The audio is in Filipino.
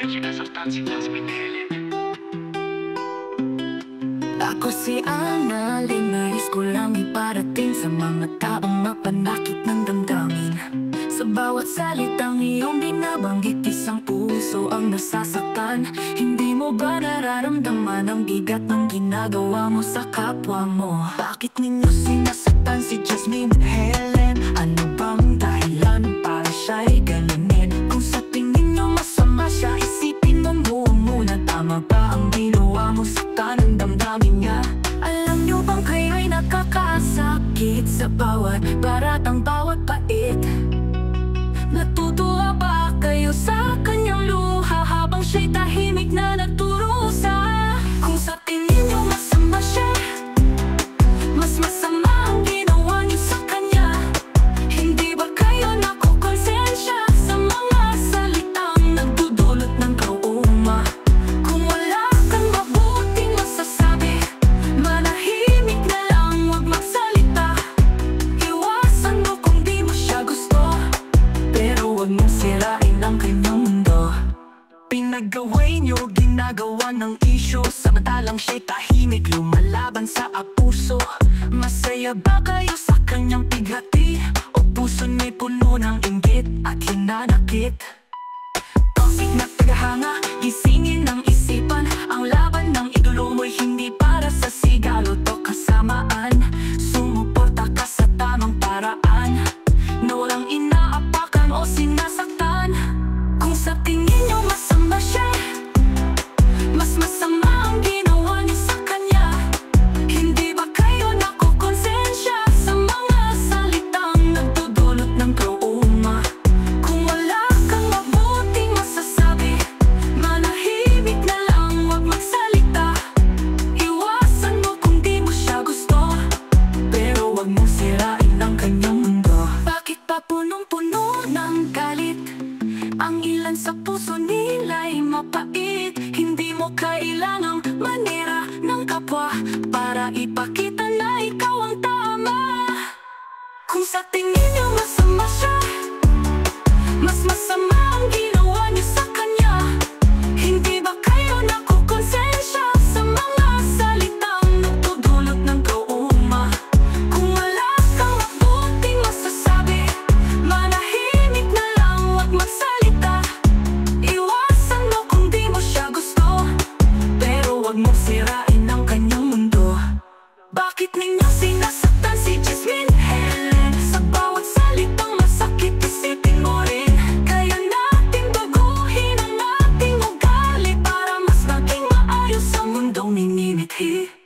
sinasaktan si Jasmine Helen. Ako si Annalyn, nais ko lang iparating sa mga taong mapanakit ng damdamin. Sa bawat salitang iyong binabanggit, isang puso ang nasasaktan. Hindi mo ba nararamdaman ang bigat ng ginagawa mo sa kapwa mo? Bakit ninyo sinasaktan si Jasmine Helen? Ano bang dahilan para siya'y ganunin? Kung sa tingin nyo masama siya, isipin mo muna, tama ba ang ginawa mo? Saktan ang damdamin niya. Alam nyo bang kayo'y nakakasakit sa bawat baratang, bawat pait? Natutuwa ba kayo sa kanyang luha habang siya'y tahimik na nagturusa? Kung sa tingin nyo masama siya, mas masama ang ginawa niyo sa kanya. Hindi ba kayo nakukonsensya sa mga salitang nagdudulot ng trauma? Kung wala kang mabuting masasabi, manahimik na lang, huwag magsalita. Iwasan mo kung di mo siya gusto, pero huwag mong sirain ang kanyang mundo. Pinag-away niyo, ginagawa ng isyo, samantalang siya'y tahimik, lumalaban sa abuso. Masaya ba kayo sa kanyang pighati? O puso'y may puno ng inggit at hinanakit? Toxic na tagahanga, gisingin ng isipan. Ang laban ng idolo mo'y hindi para sa sigalo to kasamaan. Sumuporta ka sa tamang paraan, na walang inaapakan o sinasaktan. Kung sa tingin nyo masama siya, mas masama ang ginawa niyo sa kanya. Hindi ba kayo nakukonsensya sa mga salitang nagdudulot ng trauma? Kung wala kang mabuting masasabi, manahimik na lang, huwag magsalita. Iwasan mo kung di mo siya gusto, pero huwag mong sirain ang kanyang mundo. Bakit pa punong-puno ng galit ang ilan sa puso nila'y mapait? Hindi mo kailangang manira ng kapwa para ipakita na ikaw ang tama. Kung sa tingin niyo masama siya, mas masama ang ginawa niyo sa kanya. Hindi ba kayo nakukonsensya sa mga salitang nagdudulot ng trauma? Kung wala kang mabuting masasabi, manahimik na lang, huwag magsalita. Iwasan mo kung di mo siya gusto, pero huwag mong sirain ang kanyang mundo. Bakit ninyo sinasaktan si Jasmine Helen? Sa bawat salitang masakit, isipin mo rin. Kaya natin baguhin ang ating ugali para mas maging maayos ang mundong minimithi.